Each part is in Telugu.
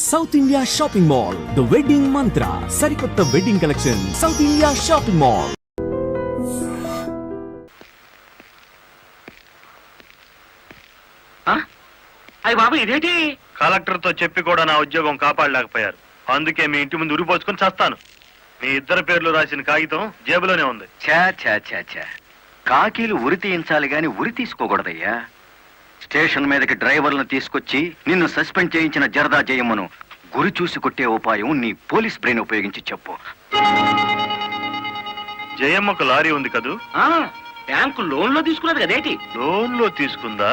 South India shopping mall the wedding మంత్ర సరికొత్త wedding collection south India shopping mall. అయ్య బాబు ఇదేంటి? కలెక్టర్ తో చెప్పి కూడా నా ఉద్యోగం కాపాడలేకపోయారు. అందుకే మీ ఇంటి ముందు ఉరిపోసుకొని చేస్తాను. మీ ఇద్దరు పేర్లు రాసిన కాగితం జేబులోనే ఉంది. ఛా ఛా ఛా ఛా, కాకీలు ఉరి తీయించాలి గాని ఉరి తీసుకోకూడదయ్యా. స్టేషన్ మీదకి డ్రైవర్లను తీసుకొచ్చి నిన్ను సస్పెండ్ చేయించిన జరదా జయమ్మను గురి చూసి కొట్టే ఉపాయం నీ పోలీస్ బ్రెయిన్ ఉపయోగించి చెప్పు. జయమ్మకు లారీ ఉంది కదూ? బ్యాంకు లోన్ లో తీసుకున్నది కదేటి? లోన్ లో తీసుకుందా?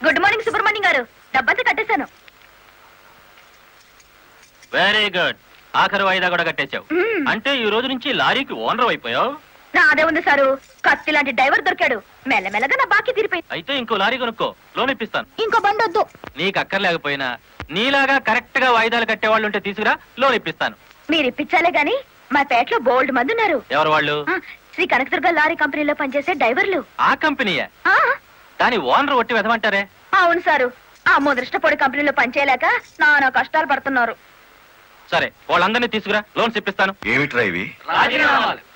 గుడ్ మార్నింగ్ సుబ్రహ్మణ్యం గారు, డబ్బంతా కట్టేశాను. Very good. ఆఖరి వాయిదా కూడా కట్టేశావు. అంటే ఈ రోజు నుంచి లారీకి ఓనర్ అయిపోయావు. నాదే ఉంది సారు, కత్తి లాంటి డ్రైవర్ దొరికాడు. మెల్లమెల్లగా నా బాకీ తీరిపోయింది. అయితే ఇంకో లారీ కొనుక్కో, లోన్ ఇప్పిస్తాను. ఇంకో బండి వద్దు. నీకు అక్కర్లేకపోయినా నీలాగా కరెక్ట్ గా వాయిదాలు కట్టేవాళ్ళు ఉంటే తీసుకురా, లోన్ ఇప్పిస్తాను. మీరు ఇప్పించాలే గాని మా పేటలో బోల్డ్ మంది ఉన్నారు. ఎవరు వాళ్ళు? శ్రీ కనకదుర్గ లారీ కంపెనీలో పనిచేసే డ్రైవర్లు. ఆ కంపెనీయే? ఆ, దాని ఓనర్ ఒట్టి వెదమంటారే? అవును సారు, ఆ ముదృష్టపొడి కంపెనీలో పనిచేయలేక నానా కష్టాలు పడుతున్నారు. సరే, వాళ్ళందరినీ తీసుకురా, లోన్స్ ఇప్పిస్తాను. ఏమిట్రా ఇవి?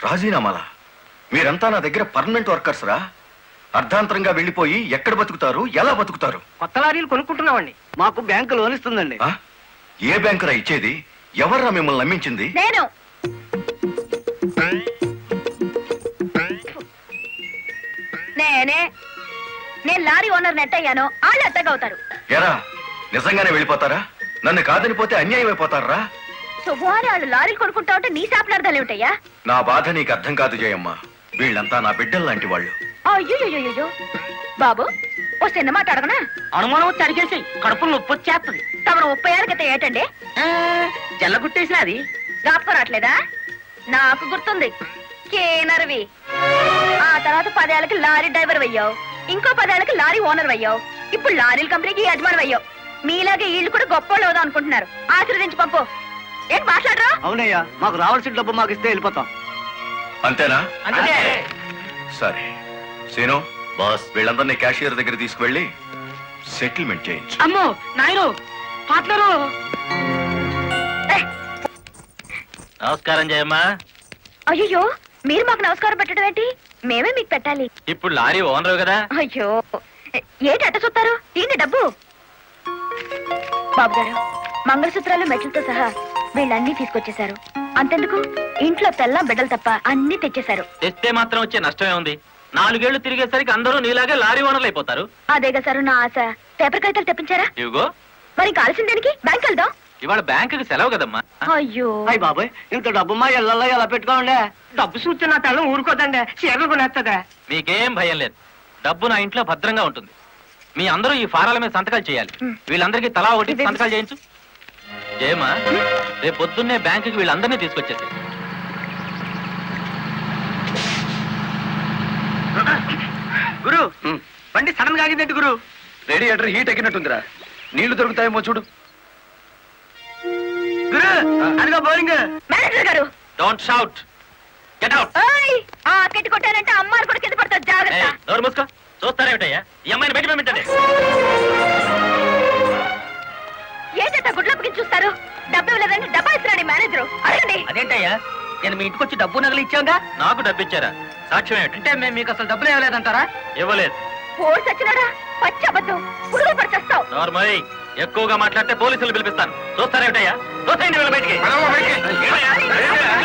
రాజీనామాలా? మీరంతా నా దగ్గర పర్మనెంట్ వర్కర్స్ రా. అర్ధాంతరంగా వెళ్లిపోయి ఎక్కడ బతుకుతారు, ఎలా బతుకుతారు? కొత్త లారీలు కొనుక్కుంటున్నామండి. మాకు బ్యాంకు లోన్ ఇస్తుందండి. ఆ? ఏ బ్యాంకురా ఇచ్చేది? ఎవర్రా మిమ్మల్ని నమ్మించింది? నేను నేనే నేను లారీ ఓనర్ నెట్ అయ్యాను, వాళ్ళు ఎత్తగవుతారు. ఎరా, నిజంగానే వెళ్ళిపోతారా? నన్ను కాదనిపోతే అన్యాయం అయిపోతారా? శుభవారి వాళ్ళు లారీలు కొనుక్కుంటా ఉంటే నీ శాపలార్థాలు ఏమిటయ్యా? నా బాధ నీకు అర్థం కాదు జయమ్మ. వీళ్ళంతా నా బిడ్డలు లాంటి వాళ్ళు. అయ్యో బాబు, ఓ చిన్న మాట అడగనా? అనుమానం తరిగేసి కడుపులో నొప్పి వచ్చేస్తుంది. తమను 30 ఏళ్ళ క్రితం ఏటండి జల్లగుట్టేసిన అది జ్ఞాపకం రావట్లేదా? నాకు గుర్తుంది, కేనర్వి. ఆ తర్వాత 10 ఏళ్ళకి లారీ డ్రైవర్ అయ్యావు, ఇంకో 10 ఏళ్ళకి లారీ ఓనర్ అయ్యావు, ఇప్పుడు లారీల కంపెనీకి యజమాని అయ్యావు. మీలాగే వీళ్ళు కూడా గొప్ప అవుదాం అనుకుంటున్నారు. ఆశీర్వదించి పంపు. ఏంటి మాట్లాడరా? అవునయ్యా, మాకు రావాల్సిన డబ్బు మాకు ఇస్తే వెళ్ళిపోతాం. అంతేనా? అంతే. సరే సీను బాస్, వీళ్ళందరినీ క్యాషియర్ దగ్గర తీసుకువెళ్ళి సెటిల్మెంట్ చేయించు. అమ్మో నాయను, పార్ట్నరు. నమస్కారం జయమ్మా. అయ్యో, మీరు మాకు నమస్కారం పెట్టడం ఏంటి? మేమే మీకు పెట్టాలి. ఇప్పుడు లారీ ఓనర్ కదా. అయ్యో, ఏంటి అట్ట చూస్తారు? తీయండి డబ్బు. బాబు గారు, మంగళసూత్రాలు మెట్లతో సహా వీళ్ళన్నీ తీసుకొచ్చేశారు. అంతెందుకు, ఇంట్లో తెల్లం బిడ్డలు తప్ప అన్ని తెచ్చేశారు. తెస్తే మాత్రం వచ్చే నష్టమే ఉంది. 4 ఏళ్లు తిరిగేసరికి అందరూ నీలాగే లారీ ఓనర్లు అయిపోతారు. అదేగా సారు నా ఆశ. పేపర్ కాగితాలు తెప్పించారా? ఇవిగో. మరి కాల్సిన దేనికి? బ్యాంక్ వెళ్దాం. ఇవాళ బ్యాంకుకి సెలవు కదమ్మా. అయ్యో అయ్యి బాబాయ్, ఇంత డబ్బు మా ఇళ్ళల్లో ఎలా పెట్టుకోండి? డబ్బు చూస్తే నా తెల్లం ఊరుకోదండి, చీరలు కొనేస్తుందా? మీకేం భయం లేదు. డబ్బు నా ఇంట్లో భద్రంగా ఉంటుంది. మీ అందరూ ఈ ఫారాల మీద సంతకాలు చేయాలి. వీళ్ళందరికీ తలా ఒకటి సంతకాలు చేయించు. జయమా, రేపు పొద్దున్నే బ్యాంకుకి వీళ్ళందరినీ తీసుకొచ్చేసి. గురు, బండి సడన్ గా ఆగిందండి గురు. Radiator heat ఎక్కినట్టుందిరా. నీళ్లు దొరుకుతాయేమో చూడు. గురు, అదిగో బౌలింగ్. మేనేజర్ గారు, డోంట్ షౌట్, గెట్ అవుట్. ఓయ్, ఆ కెట్టి కొట్టారంటే అమ్మారు కూడా కింద పడతారు, జాగ్రత్త. నోరు మూసుకో. చూస్తారేమిటయ్యా, ఈ అమ్మాయిని బయట పంపించండి. ఏంటంటే గుడ్లప్పకి చూస్తారు? డబ్బు ఇవ్వలేదంటే డబ్బా ఇస్తున్నాడు మేనేజరు. అడగండి. అదేంటయ్యా, నేను మీ ఇంటికి వచ్చి డబ్బు నగలు ఇచ్చాగా? నాకు డబ్బు ఇచ్చారా? సాక్ష్యం ఏమిటి? అంటే మేము మీకు అసలు డబ్బులు ఇవ్వలేదంటారా? ఇవ్వలేదు. పోలీసు వచ్చినాడా? పచ్చి అబద్ధం, పురుగు పడిచేస్తావు. నార్మల్, ఎక్కువగా మాట్లాడితే పోలీసులు పిలిపిస్తాను. చూస్తారేమిటయ్యా? చూస్తాయండి వీళ్ళ బయటికి. ఏమయ్యా?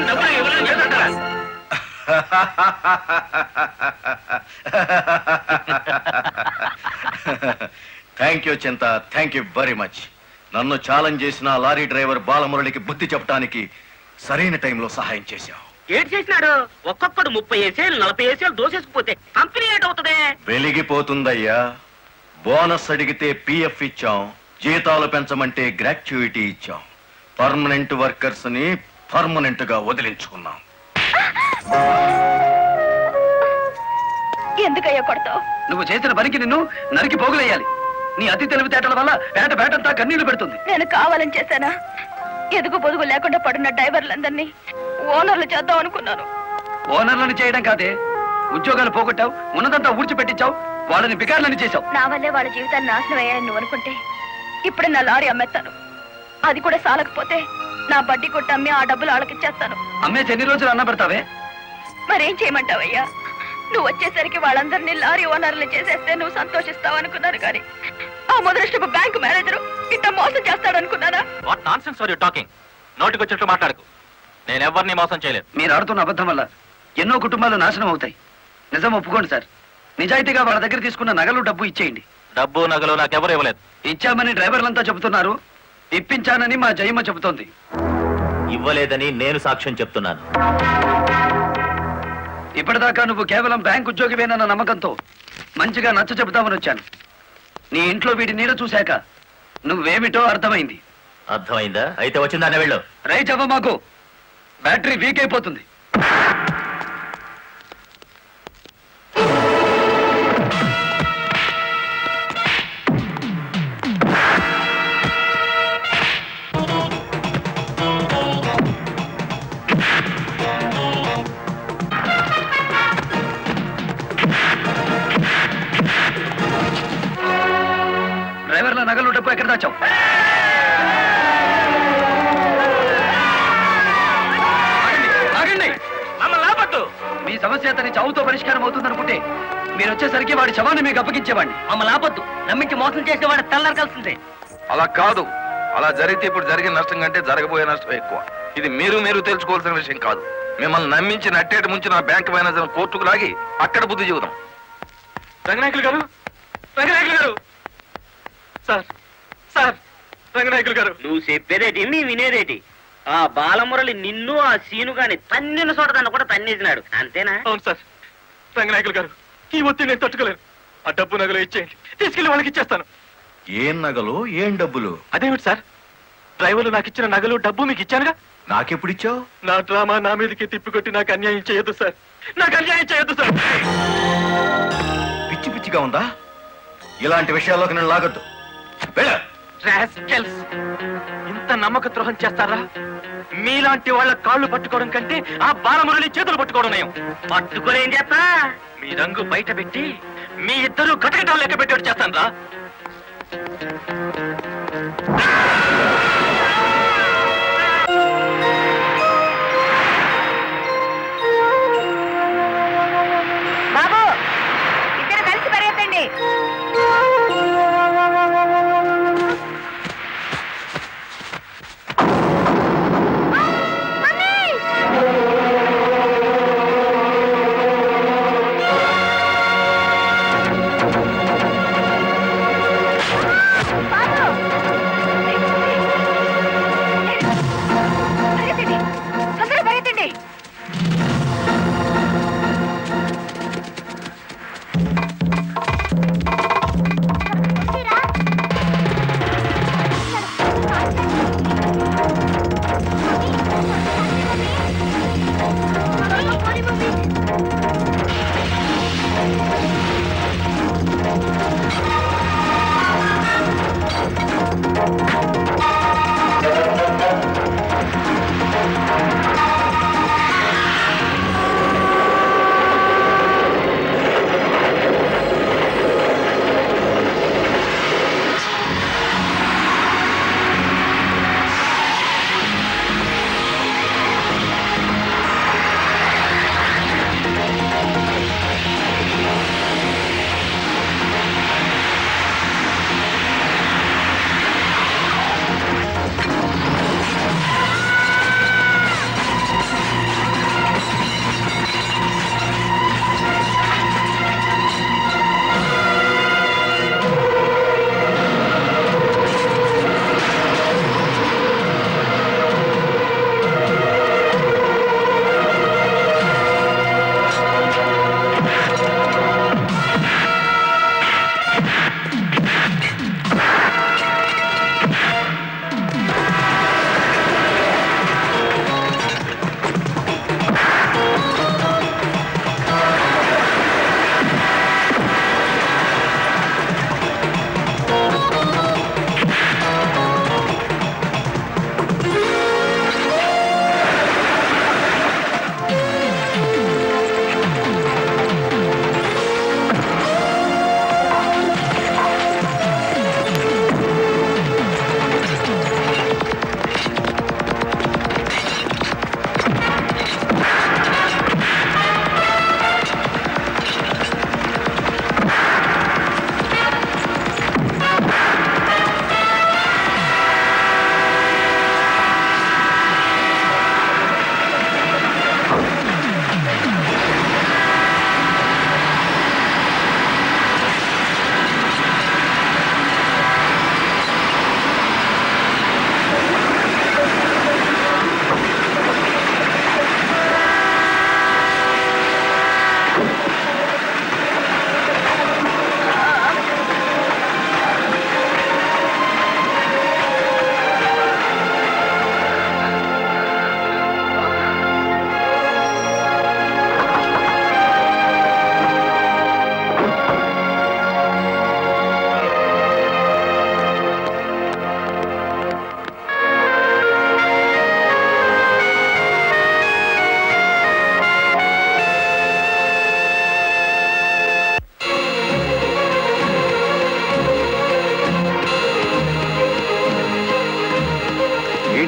డబ్బులు ఇవ్వలేదని చెప్తుంటారా? థ్యాంక్ యూ చింత, థ్యాంక్ యూ వెరీ మచ్. నన్ను ఛాలెంజ్ చేసిన లారీ డ్రైవర్ బాలమురళికి బుద్ధి చెప్పడానికి సరైన టైంలో సహాయం చేశావు. ఏం చేసినాడు? ఒక్కొక్కడు 30 ఏసేలు 40 ఏసేలు దోసేసుకుపోతే కంపెనీ ఏటవుతుంది? వెలిగిపోతుందయ్యా. బోనస్ అడిగితే పిఎఫ్ ఇచ్చాం, జీతాలు పెంచమంటే గ్రాట్యుయిటీ ఇచ్చాం. పర్మనెంట్ వర్కర్స్ ని పర్మనెంట్ గా వదిలించుకున్నాం. ఎందుకయ్యా కొడతావు? నువ్వు చేసిన పనికి నిన్ను నరికి పోగులేయాలి. నీ అతి తెలివితేటల వల్ల బేటంతా కన్నీళ్లు పెడుతుంది. నేను కావాలని చేశానా? ఎదుగు పొదుగు లేకుండా పడున్న డ్రైవర్లందరినీ ఓనర్లు చేద్దాం అనుకున్నాను. ఓనర్లను చేయడం కాదే, ఉద్యోగాలు పోగొట్టావు, ఉన్నదంతా ఊడ్చిపెట్టించావు, వాళ్ళని బికార్లని చేశావు. నా వల్లే వాళ్ళ జీవితాన్ని నాశనం అయ్యాయని నువ్వు అనుకుంటే ఇప్పుడు నా లారీ అమ్మేస్తాను. అది కూడా సాలకపోతే నా బడ్డీ కొట్టి అమ్మి ఆ డబ్బులు వాళ్ళకిచ్చేస్తాను. అమ్మేసి ఎన్ని రోజులు అన్న పెడతావే? మరేం చేయమంటావయ్యా? నువ్వు వచ్చేసరికి వాళ్ళందరినీ లారీ ఓనర్లు చేసేస్తే నువ్వు సంతోషిస్తావు అనుకున్నాను, కానీ ఆ మొదలష్టపు బ్యాంకు మేనేజరు ఇట్ట మోసం చేస్తాడనుకున్నానా? What nonsense are you talking? నోటికొచ్చినట్టు మాట్లాడకు. నేను ఎవరిని మోసం చేయలేదు. మీరు ఆడుతున్న అబద్ధం వల్ల ఎన్నో కుటుంబాలు నాశనం అవుతాయి. నిజం ఒప్పుకోండి సార్. నిజాయితీగా వాళ్ళ దగ్గర తీసుకున్న నగలు డబ్బు ఇచ్చేయండి. డబ్బు నగలు నాకెవరు ఇవ్వలేదు. ఇచ్చామని డ్రైవర్లంతా చెబుతున్నారు. ఇప్పించానని మా జయమ్మ చెబుతోంది. ఇవ్వలేదని నేను సాక్ష్యం చెప్తున్నాను. ఇప్పటిదాకా నువ్వు కేవలం బ్యాంక్ ఉద్యోగివేనన్న నమ్మకంతో మంచిగా నచ్చ చెబుతామని వచ్చాను. నీ ఇంట్లో వీడి నీడ చూశాక నువ్వేమిటో అర్థమైంది. అర్థమైందా? అయితే వచ్చిందానే వెళ్ళు. రైట్ అవ్వ, మాకు బ్యాటరీ వీక్ అయిపోతుంది. డ్రైవర్ల నగలు డబ్బు ఎక్కడ దాచావు? ఆగండి, ఆగండి. మీ సమస్య అతని చావుతో పరిష్కారం అవుతుందనుకుంటే మీరు వచ్చేసరికి వాడి శవాన్ని మీకు అప్పగించేవాడిని. మమ్మల్ని ఆపొద్దు. నమ్మించి మోసం చేసేవాడు తెల్లారకాల్సిందే. అలా కాదు. అలా జరిగితే ఇప్పుడు జరిగిన నష్టం కంటే జరగబోయే నష్టం ఎక్కువ. ఇది మీరు తెలుసుకోవాల్సిన విషయం కాదు. మిమ్మల్ని నమ్మించి నట్టేట ముంచి నా బ్యాంక్ మేనేజర్ కోర్టుకు లాగి అక్కడ బుద్ధి చెబుదాం. రంగనాయకులు గారు, రంగనాయకులు గారు, సార్ సార్, రంగనాయకులు గారు. నువ్వు చెప్పేదేటి నీ వినేదేటి? ఆ బాలమురళి నిన్ను ఆ సీను గాని తన్నిన చోట దాన్ని కూడా తన్నేసినాడు, అంతేనా? అవును సార్. రంగనాయకులు గారు, ఈ ఒత్తిడి నేను తట్టుకోలేను. ఆ డబ్బు నగలు ఇచ్చేయండి, తీసుకెళ్లి వాళ్ళకి ఇచ్చేస్తాను. ఏం నగలు, ఏం డబ్బులు? అదేమిటి సార్, డ్రైవర్లు నాకు ఇచ్చిన నగలు డబ్బు మీకు ఇచ్చానుగా. నాకెప్పుడిచ్చావు? నా డ్రామా నా మీదకి తిప్పికొట్టి నాకు అన్యాయం చేయొద్దు సార్. నాకు అన్యాయం చేయొద్దు సార్. పిచ్చి పిచ్చిగా ఉందా? ఇలాంటి విషయాల్లోకి నేను లాగొద్దు. వెళ్ళ. రాస్కెల్స్! ఇంత నమ్మక ద్రోహం చేస్తారా? మీలాంటి వాళ్ళ కాళ్ళు పట్టుకోవడం కంటే ఆ బాలమురళి చేతులు పట్టుకోవడం నయం. పట్టుకొని ఏం చేస్తా? మీ రంగు బయట పెట్టి మీ ఇద్దరు కటకటాలు లెక్క పెట్టేట్టు చేస్తాను రా. బాబు, ఇద్దరు కలిసి పరిగెత్తండి. బాబు,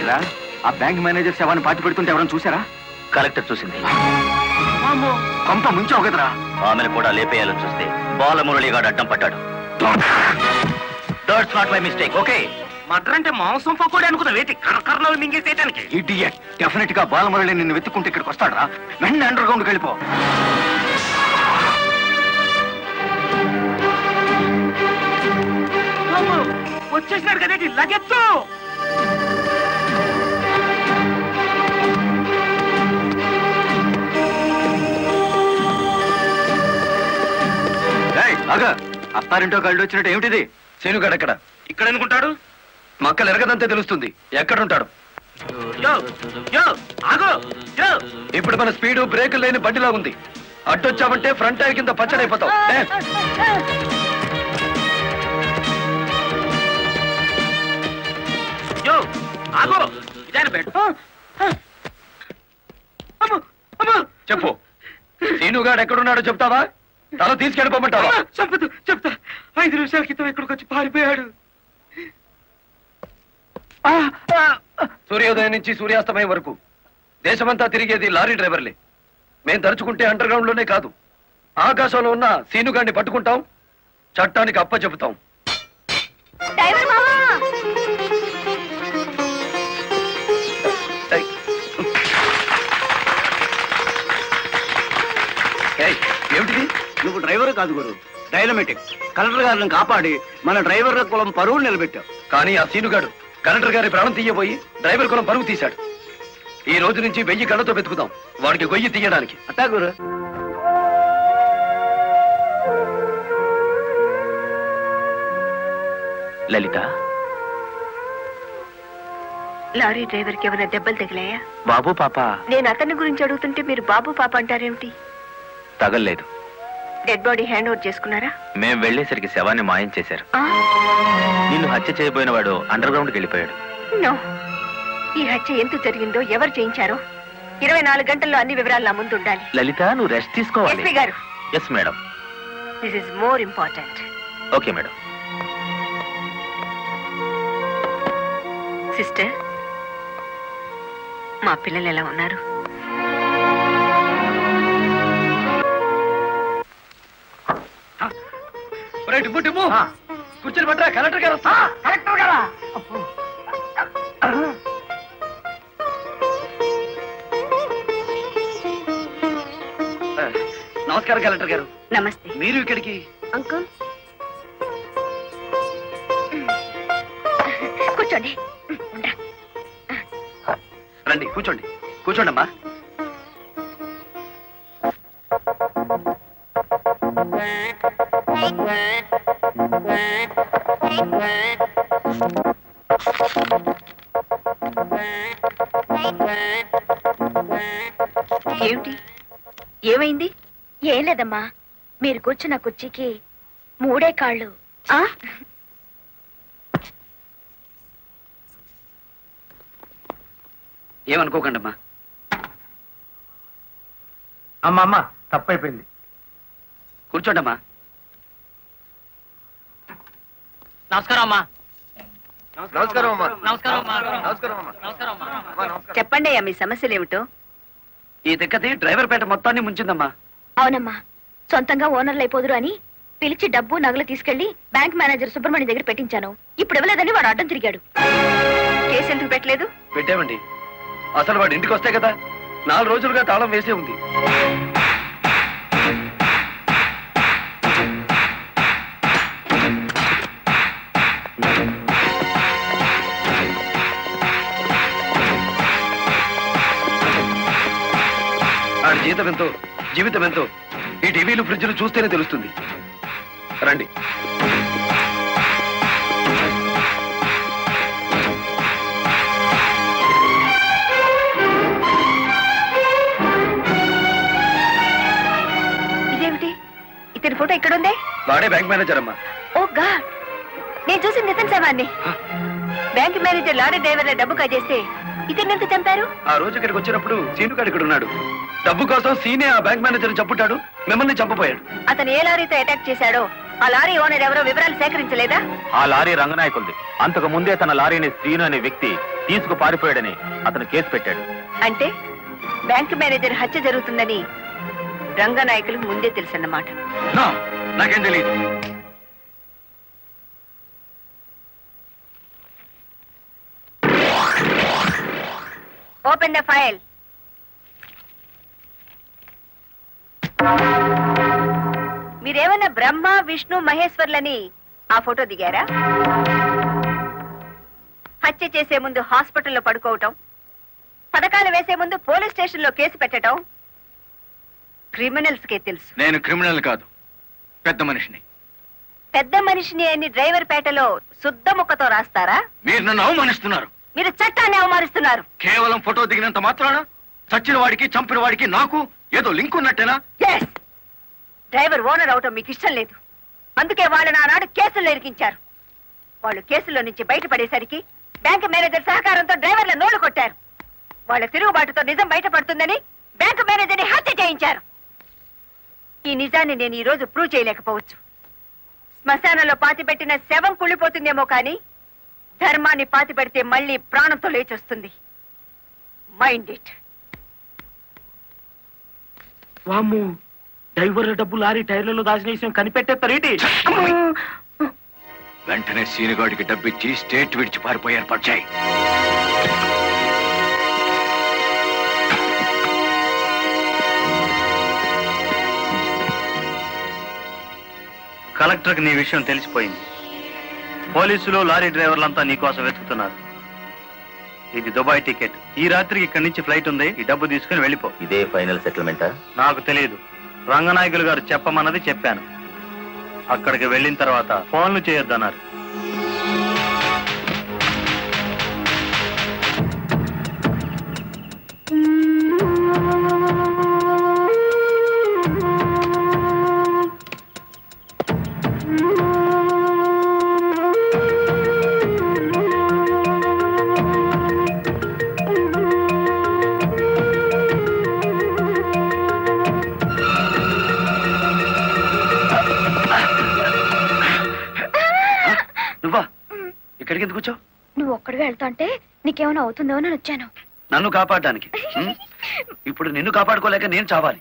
ఏమైందిరా? ఆ బ్యాంక్ మేనేజర్ శవాన్ని పాతి పెడుతుంటే ఎవరైనా చూసారా? కలెక్టర్ చూసింది. కొంప ముంచావు కదరా. ఆమెను కూడా లేపేయాలని చూస్తే బాలమురళిగాడు అడ్డం పడ్డాడు. That's not my mistake. Okay, matar అంటే మాంసం పకోడీ అనుకున్నా వేటి కర్రకర్రలో మింగేసేయటానికి. ఇడియట్. డెఫినెట్ గా బాలమురళి నిన్ను వెతుక్కుంటే ఇక్కడికి వస్తాడరా. వెంటనే అండర్ గ్రౌండ్కి వెళ్ళిపో. వచ్చేసినాడు కదేటి లగెత్తు. అత్తారింటో కళ్ళు వచ్చినట్టు ఏమిటిది? శీనుగాడు ఎక్కడ? ఇక్కడ అనుకుంటాడు. మక్కలు ఎరగదంతే తెలుస్తుంది. ఎక్కడుంటాడు? యో యో ఆగో యో. ఇప్పుడు మన స్పీడు బ్రేకులు లేని బండిలా ఉంది. అడ్డొచ్చామంటే ఫ్రంట్ టైర్ కింద పచ్చడైపోతావు. యో ఆగో ఇదాని బెడ్. చెప్పు, శీనుగాడు ఎక్కడున్నాడో చెప్తావా? తల తీసుకెళ్ళిపోమంటావా? చెప్తా చెప్తా. 5 నిమిషాల క్రితం ఇక్కడికి వచ్చి పారిపోయాడు. సూర్యోదయం నుంచి సూర్యాస్తమయం వరకు దేశమంతా తిరిగేది లారీ డ్రైవర్లే. మేం తలుచుకుంటే అండర్ గ్రౌండ్ లోనే కాదు, ఆకాశంలో ఉన్న సీనుగాడిని పట్టుకుంటాం, చట్టానికి అప్ప చెబుతాం. డ్రైవర్ మామా, ఏమిటిది? నువ్వు డ్రైవర్ కాదు గురు, డైనమెటిక్. కలెక్టర్ గారిని కాపాడి మన డ్రైవర్ల కులం పరువు నిలబెట్టావు. కానీ ఆ సీనుగాడు కలెక్టర్ గారి ప్రాణం తీయబోయి డ్రైవర్ కులం పరువు తీశాడు. ఈ రోజు నుంచి 1000 కళ్ళతో వెతుకుదాం వాడికి గొయ్యి తీయడానికి. అట్టా గురు. లలిత, లారీ డ్రైవర్ కి ఏమైనా దెబ్బలు తగిలాయా? బాబు పాప నేను అతని గురించి అడుగుతుంటే మీరు బాబు పాప అంటారేమిటి? తగల్లేదు. డెడ్ బాడీ హ్యాండ్ ఓవర్ చేసుకున్నారా? మేం వెళ్లేసరికి శవాన్ని మాయం చేశారు. ఆ, నిన్ను హత్య చేయబోయిన వాడు అండర్ గ్రౌండ్కి వెళ్ళిపోయాడు. నో. ఈ హత్య ఎందుకు జరిగిందో, ఎవరు చేయించారో 24 గంటల్లో అన్ని వివరాలు నా ముందు ఉండాలి. లలిత, నువ్వు రెస్ట్ తీసుకోవాలి. ఎస్పీ గారు, yes madam. This is more important. Okay madam. Sister, మా పిల్లలు ఎలా ఉన్నారు? కూర్చొని పట్టరా, కలెక్టర్ గారు వస్తా. కలెక్టర్ గారా? నమస్కారం కలెక్టర్ గారు. నమస్తే. మీరు ఇక్కడికి? అంకుల్ కూర్చోండి. ఉండా. రండి, కూర్చోండి. కూర్చోండి అమ్మా. ఏమిటి, ఏమైంది? ఏం లేదమ్మా, మీరు కూర్చున్న కుర్చీకి 3 కాళ్ళు. ఆ, ఏమనుకోకండి అమ్మా. అమ్మా తప్పైపోయింది. కూర్చోండి అమ్మా. నమస్కారం అమ్మా. నమస్కారం అమ్మా. నమస్కారం అమ్మా. నమస్కారం అమ్మా. నమస్కారం అమ్మా. చెప్పండి అయ్యా, మీ సమస్యలు ఏమిటో. ఈ దిక్కది డ్రైవర్ పేట మొత్తాన్ని ముంచిందమ్మా. అవునమ్మా, సొంతంగా ఓనర్లు అయిపోదురు అని పిలిచి డబ్బు నగలు తీసుకెళ్లి బ్యాంక్ మేనేజర్ సుబ్రహ్మణ్యం దగ్గర పెట్టించాను. ఇప్పుడు ఇవ్వలేదని వాడు అడ్డం తిరిగాడు. కేసు ఎందుకు పెట్టలేదు? పెట్టామండి. అసలు వాడు ఇంటికి వస్తే కదా, 4 రోజులుగా తాళం వేసే ఉంది. ఆడి జీతం ఎంతో, జీవితం ఎంతో ఈ టీవీలు ఫ్రిడ్జ్లు చూస్తేనే తెలుస్తుంది. రండి. ఇదేమిటి, ఇతని ఫోటో ఇక్కడ ఉందే? వాడే బ్యాంక్ మేనేజర్ అమ్మా. ఓ గాడ్, నేను చూసి నితిన్ శవాన్ని. బ్యాంక్ మేనేజర్ లారీ డ్రైవర్ల డబ్బు కాజేస్తే ఇతన్ని ఎంత చంపారు? ఆ రోజు ఇక్కడికి వచ్చినప్పుడు సీనుగాడు ఇక్కడ ఉన్నాడు. డబ్బు కోసం సీనే ఆ బ్యాంక్ మేనేజర్ చంపుతాడు, మిమ్మల్ని చంపపోయాడు. అతను ఏ లారీతో అటాక్ చేశాడో ఆ లారీ ఓనర్ ఎవరో వివరాలు సేకరించలేదా? ఆ లారీ రంగనాయకులది. అంతకు ముందే తన లారీని శ్రీను అనే వ్యక్తి తీసుకు పారిపోయాడని అతను కేసు పెట్టాడు. అంటే బ్యాంక్ మేనేజర్ హత్య జరుగుతుందని రంగనాయకులకు ముందే తెలుసన్నమాట. నాకేం తెలియదు. Open the file. మీరేమన్నా బ్రహ్మ విష్ణు మహేశ్వర్లని ఆ ఫోటో దిగారా? హత్య చేసే ముందు హాస్పిటల్లో పడుకోవటం, పథకాలు వేసే ముందు పోలీస్ స్టేషన్లో కేసు పెట్టడం క్రిమినల్స్ కే తెలుసు. నేను క్రిమినల్ కాదు, పెద్ద మనిషిని. పెద్ద మనిషిని అని డ్రైవర్ పేటలో శుద్ధ ముక్కతో రాస్తారా? మీరు నన్ను అవమానిస్తున్నారు. మీరు చట్టాన్ని అవమానిస్తున్నారు. కేవలం ఫోటో దిగినంత మాత్రాన చచ్చిన వాడికి చంపిన వాడికి నాకు ఏదో లింక్ ఉన్నట్టేనా? ఎస్, డ్రైవర్ ఓనర్ అవటం మీకు ఇష్టం లేదు. అందుకే వాళ్ళు నానాడు కేసులు ఇరికించారు. వాళ్ళు కేసులో నుంచి బయటపడేసరికి బ్యాంక్ మేనేజర్ సహకారంతో డ్రైవర్ల నోళ్లు కొట్టారు. వాళ్ళ తిరుగుబాటుతో నిజం బయటపడుతుందని బ్యాంక్ మేనేజర్ని హత్య చేయించారు. ఈ నిజాన్ని నేను ఈ రోజు ప్రూవ్ చేయలేకపోవచ్చు. శ్మశానంలో పాతిపెట్టిన శవం కుళ్ళిపోతుందేమో కానీ ధర్మాన్ని పాతిపెడితే మళ్ళీ ప్రాణంతో లేచొస్తుంది. Mind it. వామ్మో, డ్రైవర్ల డబ్బు లారీ టైర్లలో దాచిన విషయం కనిపెట్టేస్తారేటి? వెంటనే సీనుగాడికి డబ్బిచ్చి స్టేట్ విడిచి పారిపోయి ఏర్పాటు చేయి. కలెక్టర్కి నీ విషయం తెలిసిపోయింది. పోలీసులు లారీ డ్రైవర్లంతా నీ కోసం వెతుకుతున్నారు. ఇది దుబాయ్ టికెట్. ఈ రాత్రికి ఇక్కడి నుంచి ఫ్లైట్ ఉంది. ఈ డబ్బు తీసుకుని వెళ్ళిపో. ఇదే ఫైనల్ సెటిల్మెంటా? నాకు తెలియదు. రంగనాయకులు గారు చెప్పమన్నది చెప్పాను. అక్కడికి వెళ్ళిన తర్వాత ఫోన్లు చేయొద్దన్నారు. నువ్వా ఇక్కడికి ఎందుకు వచ్చావు? నువ్వు ఒక్కడిగా వెళ్తాంటే నీకేమైనా అవుతుందో అని వచ్చాను. నన్ను కాపాడడానికి. ఇప్పుడు నిన్ను కాపాడుకోలేక నేను చావాలి.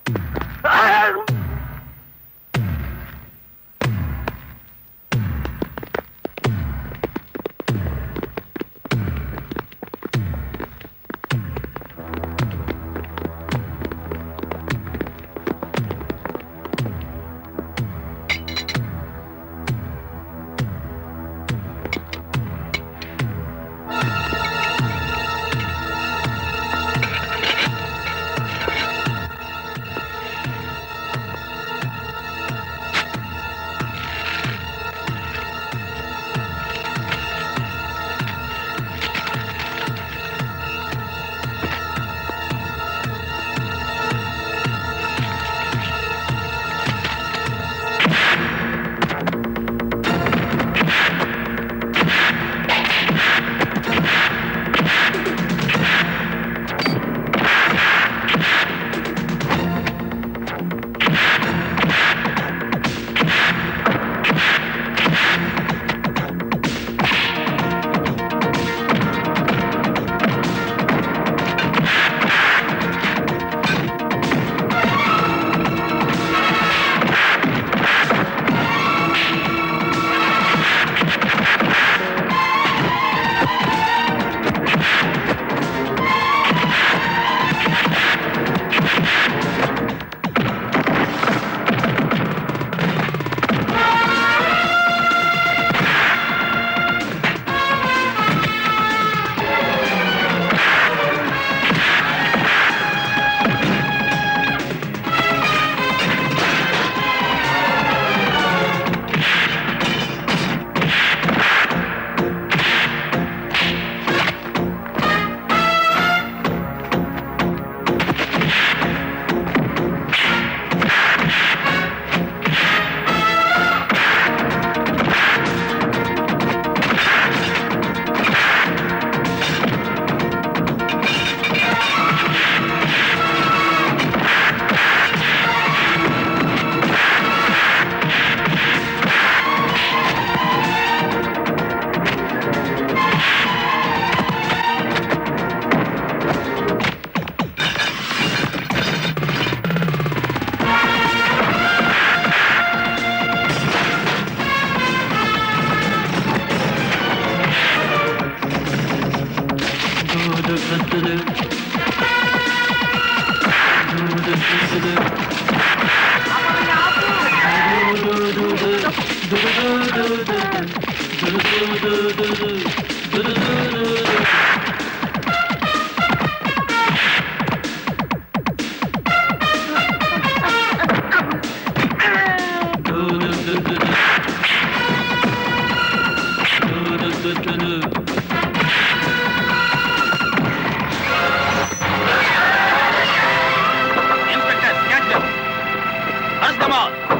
Inspector, catch them. Arrest them all.